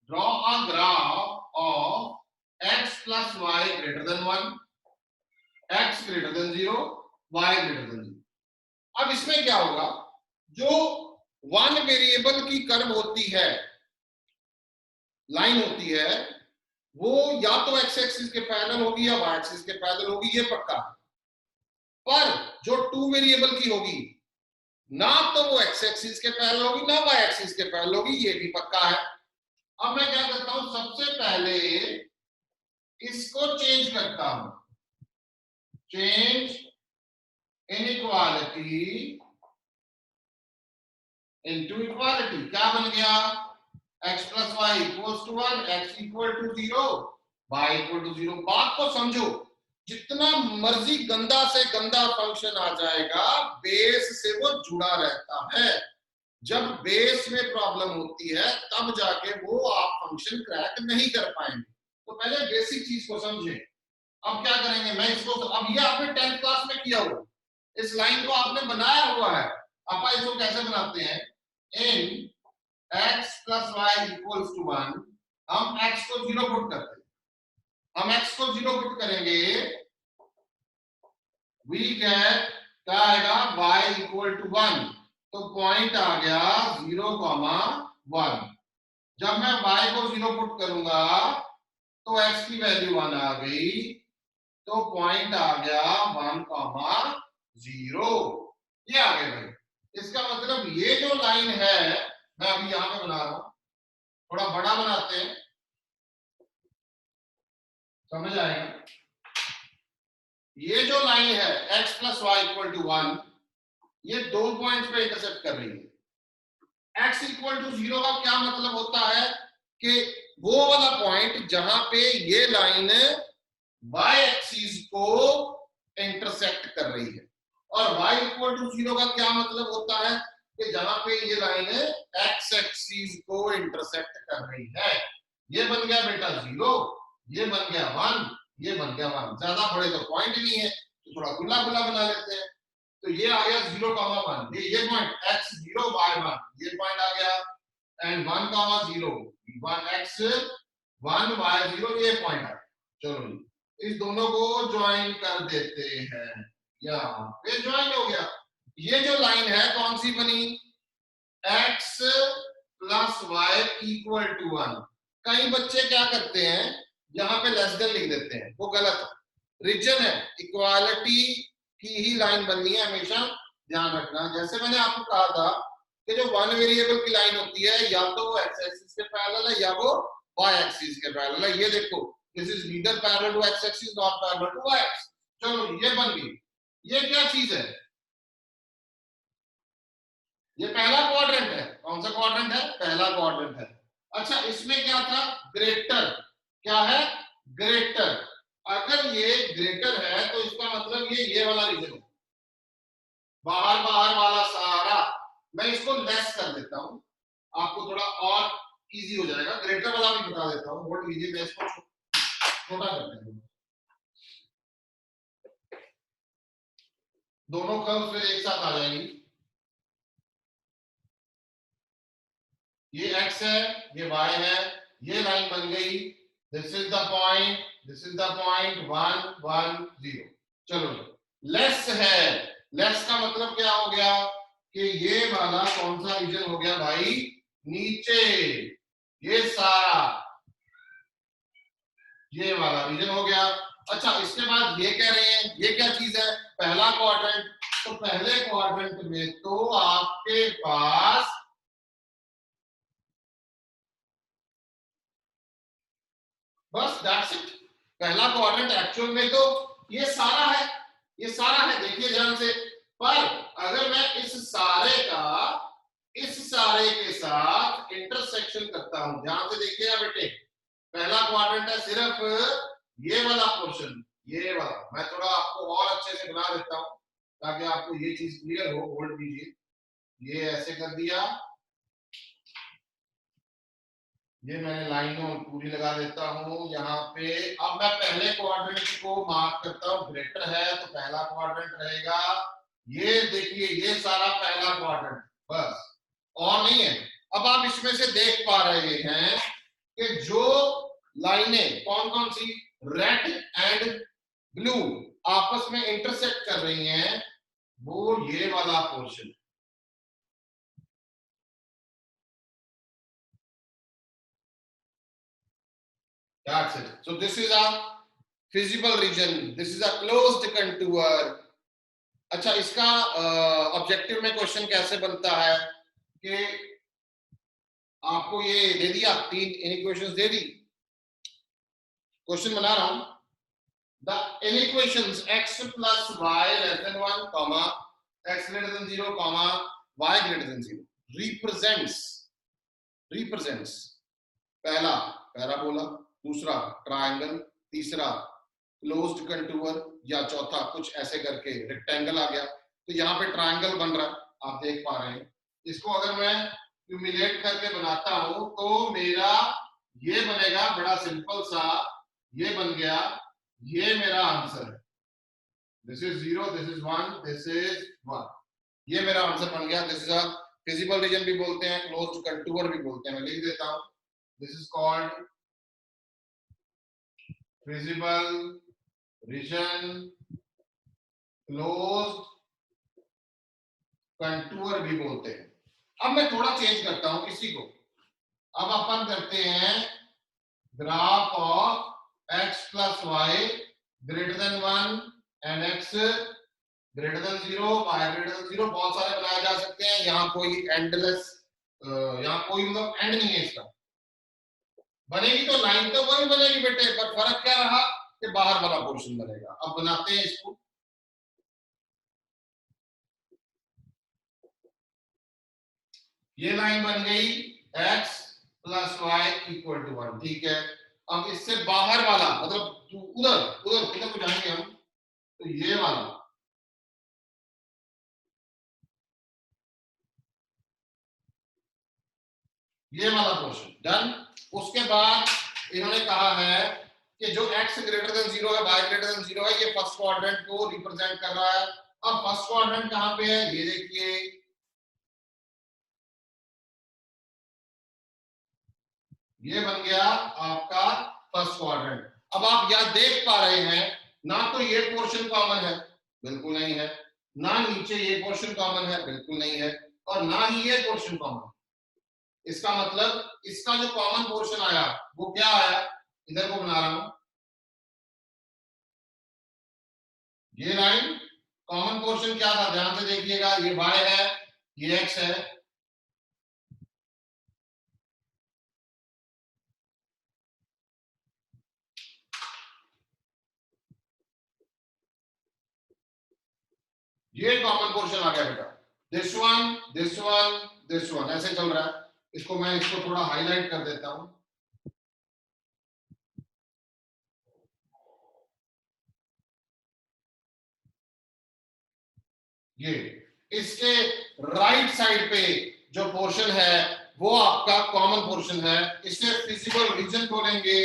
A: draw a graph of x plus y greater than 1, x greater than 0, y greater than 0। अब इसमें क्या होगा, जो वन वेरिएबल की कर्व होती है, लाइन होती है, वो या तो एक्स एक्सिस के पैरेलल होगी या वाई एक्सिस के पैरेलल होगी, ये पक्का। पर जो 2 वेरिएबल की होगी, ना तो वो एक्स एक्सिस के पैरेलल होगी ना वाई एक्सिस के पैरेलल होगी, ये भी पक्का है। अब मैं क्या करता हूं, सबसे पहले इसको चेंज करता हूं, चेंज इनइक्वालिटी इनटू इक्वालिटी। क्या बन गया, x plus y equals to 1, x equal to 0, y equal to 0। बात को समझो, जितना मर्जी गंदा से गंदा फंक्शन आ जाएगा, बेस से वो जुड़ा रहता है। जब बेस में प्रॉब्लम होती है तब जाके वो आप फंक्शन क्रैक नहीं कर पाएंगे। तो पहले बेसिक चीज को समझें। अब क्या करेंगे, मैं इसको, अब ये आपने 10th क्लास में किया हुआ, इस लाइन को आपने बनाया हुआ है। आप इसको कैसे बनाते हैं, इन x plus y equals to 1, हम x को 0 पुट करते हैं। हम x को 0 पुट करेंगे, we get क्या आएगा, y equal to 1। तो पॉइंट आ गया 0,1। जब मैं y को 0 पुट करूंगा तो x की वैल्यू 1 आ गई, तो पॉइंट आ गया 1,0। ये आ गया भाई। इसका मतलब ये जो लाइन है, मैं अभी यहां पे बना रहा हूं, थोड़ा बड़ा बनाते हैं, समझ आएगा। ये जो लाइन है x plus y equal to 1, ये 2 पॉइंट्स पे इंटरसेक्ट कर रही है। x equal to 0 का क्या मतलब होता है कि वो वाला पॉइंट जहां पे ये लाइन y एक्सिस को इंटरसेक्ट कर रही है। और y equal to 0 का क्या मतलब होता है कि जहां पे ये लाइन x एक्सिस को इंटरसेक्ट कर रही है। ये बन गया बेटा 0, ये बन गया 1, ये बन गया 1। ज्यादा बड़े तो पॉइंट नहीं है, तो थोड़ा खुला खुला बना लेते हैं। तो ये आ गया 0,1, ये पॉइंट x0 y1, ये पॉइंट आ गया, एंड 1,0 1x1 y0, ये पॉइंट आ गया। चलो इस दोनों को ज्वाइन कर देते हैं, यहाँ पे ज्वाइन हो गया। ये जो लाइन है कौन सी बनी, x plus y equal to 1। कई बच्चे क्या करते हैं, यहाँ पे लेस देन लिख देते हैं, वो गलत है। रीजन है, इक्वालिटी की ही लाइन बननी है हमेशा, ध्यान रखना। जैसे मैंने आपको कहा था कि जो वन वेरिएबल की लाइन होती है, या तो वो एक्स एक्सिस के पैरेलल है या वो वाई एक्सिस के पैरेलल है। ये देखो, this is neither parallel to X axis not parallel to Y axis. चलो ये बन गई। ये क्या चीज है, ये पहला क्वाड्रेंट है। कौन सा क्वाड्रेंट है, पहला क्वाड्रेंट है। अच्छा, इसमें क्या था, ग्रेटर। क्या है, ग्रेटर। अगर ये ग्रेटर है तो इसका मतलब ये वाला रीजन है, बाहर बाहर वाला सारा। मैं इसको लेस कर देता हूं, आपको थोड़ा और इजी हो जाएगा। ग्रेटर वाला भी बता देता हूं, व्हाट लीजिए, मैं इसको छोटा कर देता हूं। दोनों कर्व्स फिर एक साथ आ जाएंगी। ये x है, ये y है, ये लाइन बन गई this is the point, this is the point 1 1 0। चलो लेस है, लेस का मतलब क्या हो गया कि ये वाला कौन सा रीजन हो गया भाई, नीचे, ये सारा ये वाला रीजन हो गया। अच्छा इसके बाद ये कह रहे हैं ये क्या चीज है, पहला क्वाड्रेंट, तो पहले क्वाड्रेंट में तो आपके पास बस दैट्स इट, पहला क्वाड्रेंट एक्चुअल में तो ये सारा है, ये सारा है, देखिए ध्यान से। पर अगर मैं इस सारे का इस सारे के साथ इंटरसेक्शन करता हूं, ध्यान से देखिएगा बेटे, पहला क्वाड्रेंट है सिर्फ ये वाला पोर्शन, ये वाला, मैं थोड़ा आपको और अच्छे से बना देता हूं ताकि आपको ये चीज क्लियर हो। होल्ड कीजिए, ये ऐसे कर दिया, ये मैंने लाइनों पूरी लगा देता हूं यहाँ पे। अब मैं पहले क्वाड्रेंट को मार्क करता हूं, ग्रेटर है तो पहला क्वाड्रेंट रहेगा, ये देखिए ये सारा पहला क्वाड्रेंट, बस और नहीं है। अब आप इसमें से देख पा रहे हैं कि जो लाइनें कौन कौन सी, रेड एंड ब्लू आपस में इंटरसेक्ट कर रही हैं, वो ये वाला portion. That's it. So this is a visible region. This is a closed contour. अच्छा इसका ऑब्जेक्टिव में क्वेश्चन कैसे बनता है कि आपको ये दे दिया, तीन इनइक्वेशंस दे दी, क्वेश्चन बना रहा हूं, the इनइक्वेशंस x plus y less than 1 comma x greater than 0 comma y greater than 0 represents पहला पैराबोला, दूसरा ट्रायंगल, तीसरा क्लोज्ड कंटूर, या चौथा कुछ ऐसे करके रेक्टेंगल आ गया। तो यहाँ पे ट्रायंगल बन रहा है, आप देख पा रहे हैं। इसको अगर मैं क्यूमुलेट करके बनाता हूं तो मेरा ये बनेगा बड़ा सिंपल सा, ये बन गया, ये मेरा आंसर है। This is 0, this is 1, this is 1, ये मेरा आंसर बन गया। This is a feasible region भी बोलते हैं, क्लोज्ड कंटूर भी बोलते हैं, मैं लिख देता हूं, this is called visible region, closed contour भी बोलते हैं। अब मैं थोड़ा चेंज करता हूं इसी को, अब अपन करते हैं graph of x plus Y greater than 1 and x greater than 0, y greater than 0, बहुत सारे बनाए जा सकते हैं, यहाँ कोई एंडलेस, यहाँ कोई मतलब एंड नहीं है इसका। बनेगी तो लाइन तो वही बनेगी बेटे, पर फर्क क्या रहा कि बाहर वाला पोर्शन बनेगा। अब बनाते हैं इसको, ये लाइन बन गई x plus Y equal to 1, ठीक है। अब इससे बाहर वाला मतलब उधर उधर इधर को जाएंगे हम, तो ये वाला, ये वाला पोर्शन डन। उसके बाद इन्होंने कहा है कि जो x ग्रेटर देन 0 है, y ग्रेटर देन 0 है, ये फर्स्ट क्वाड्रेंट को रिप्रेजेंट कर रहा है। अब फर्स्ट क्वाड्रेंट कहां पे है, ये देखिए, ये बन गया आपका फर्स्ट क्वाड्रेंट। अब आप यहां देख पा रहे हैं, ना तो ये पोर्शन कॉमन है, बिल्कुल नहीं है, ना नीचे ये पोर्शन कॉमन है, बिल्कुल नहीं है, और ना ही ये पोर्शन कॉमन। इसका मतलब इसका जो कॉमन पोर्शन आया वो क्या आया, इधर को बना रहा हूं, ये लाइन कॉमन पोर्शन क्या था, ध्यान से देखिएगा, ये y है, ये x है, ये कॉमन पोर्शन आ गया बेटा। This one this one this one ऐसे चल रहा है। इसको मैं इसको थोड़ा हाईलाइट कर देता हूं, ये इसके राइट साइड पे जो पोर्शन है वो आपका कॉमन पोर्शन है, इसे फिजिबल रीजन बोलेंगे।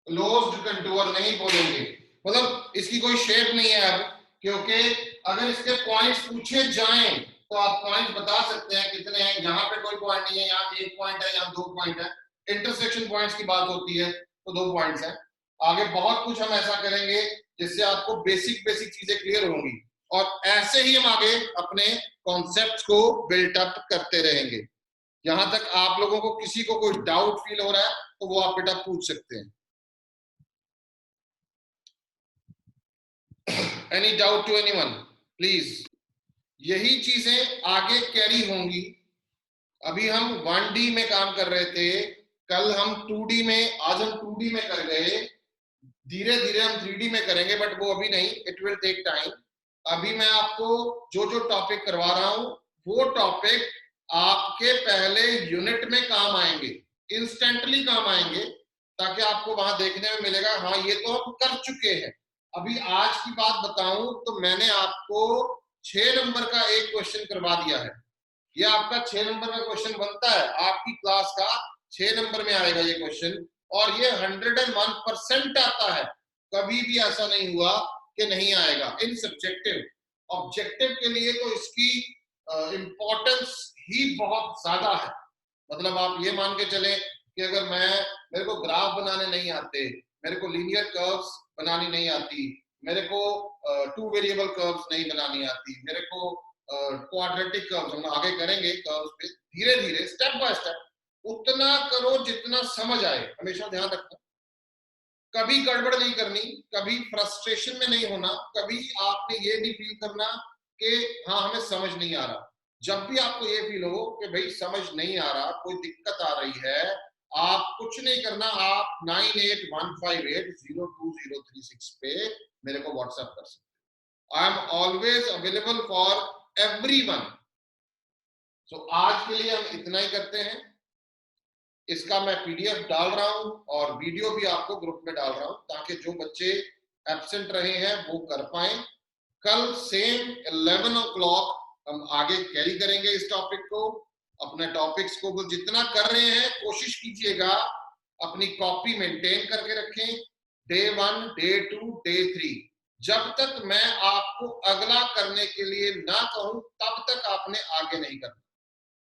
A: क्लोज्ड कंटूर नहीं बोलेंगे, मतलब इसकी कोई शेप नहीं है अब, क्योंकि अगर इसके पॉइंट्स पूछे जाएं तो आप पॉइंट बता सकते हैं कितने हैं। यहाँ पे कोई पॉइंट नहीं है, यहाँ 1 पॉइंट है, यहाँ 2 पॉइंट है। इंटरसेक्शन पॉइंट्स की बात होती है तो 2 पॉइंट्स हैं। आगे बहुत कुछ हम ऐसा करेंगे जिससे आपको बेसिक बेसिक चीजें क्लियर होंगी, और ऐसे ही हम आगे अपने कॉन्सेप्ट्स को बिल्टअप करते रहेंगे। यहां तक आप लोगों को किसी को कोई डाउट फील हो रहा है तो वो आप बेटा पूछ सकते हैं। Any doubt to anyone please. यही चीजें आगे कैरी होंगी। अभी हम 1D में काम कर रहे थे, कल हम 2D में, आज हम 2D में कर गए, धीरे धीरे हम 3D में करेंगे, बट वो अभी नहीं, इट विल टेक टाइम। अभी मैं आपको जो जो टॉपिक करवा रहा हूं वो टॉपिक आपके पहले यूनिट में काम आएंगे, इंस्टेंटली काम आएंगे, ताकि आपको वहां देखने में मिलेगा हाँ ये तो हम कर चुके हैं। अभी आज की बात बताऊं तो मैंने आपको 6 नंबर का एक क्वेश्चन करवा दिया है। ये आपका 6 नंबर का क्वेश्चन बनता है, आपकी क्लास का 6 नंबर में आएगा ये क्वेश्चन, और ये 101% आता है। कभी भी ऐसा नहीं हुआ कि नहीं आएगा इन सब्जेक्टिव। ऑब्जेक्टिव के लिए तो इसकी इंपॉर्टेंस ही बहुत ज्यादा है। मतलब आप ये मान के चले कि अगर मेरे को ग्राफ बनाने नहीं आते, मेरे को लीनियर कर्व्स बनानी नहीं आती, मेरे को 2 वेरिएबल कर्व्स नहीं बनानी आती, मेरे को क्वाड्रेटिक कर्व्स, हम आगे करेंगे कर्व्स पे धीरे धीरे स्टेप बाय स्टेप, उतना करो जितना समझ आए। हमेशा ध्यान रखना, कभी गड़बड़ नहीं करनी, कभी फ्रस्ट्रेशन में नहीं होना, कभी आपने ये नहीं फील करना कि हाँ हमें समझ नहीं आ रहा। जब भी आपको ये फील हो कि भाई समझ नहीं आ रहा, कोई दिक्कत आ रही है, आप कुछ नहीं करना, आप 9815802036 पे मेरे को व्हाट्सएप कर सकते हो। I am always available for everyone. So आज के लिए हम इतना ही करते हैं। इसका मैं पीडीएफ डाल रहा हूं और वीडियो भी आपको ग्रुप में डाल रहा हूं, ताकि जो बच्चे एब्सेंट रहे हैं वो कर पाए। कल सेम 11 o'clock हम आगे कैरी करेंगे इस टॉपिक को। अपने टॉपिक्स को जितना कर रहे हैं कोशिश कीजिएगा अपनी कॉपी मेंटेन करके रखें। डे 1, डे 2, डे 3, जब तक मैं आपको अगला करने के लिए ना कहूं तब तक आपने आगे नहीं करना।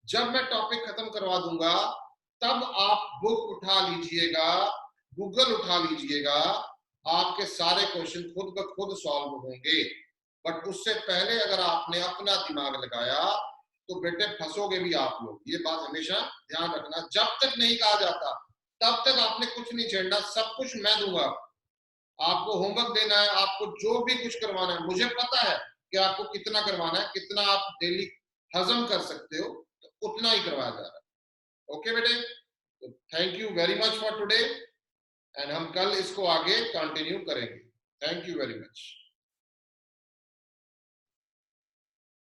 A: जब मैं टॉपिक खत्म करवा दूंगा तब आप बुक उठा लीजिएगा, गूगल उठा लीजिएगा, आपके सारे क्वेश्चन खुद ब खुद सॉल्व होंगे। बट उससे पहले अगर आपने अपना दिमाग लगाया तो बेटे फंसोगे भी आप लोग। ये बात हमेशा ध्यान रखना। जब तक नहीं कहा जाता तब तक आपने कुछ नहीं छेड़ना, सब कुछ मैं दूंगा। आपको होमवर्क देना है, आपको जो भी कुछ करवाना है, मुझे पता है कि आपको कितना करवाना है, कितना आप डेली हजम कर सकते हो, तो उतना ही करवाया जा रहा है। ओके बेटे, तो thank you very much for today, and हम कल इसको आगे कंटिन्यू करेंगे। Thank you very much.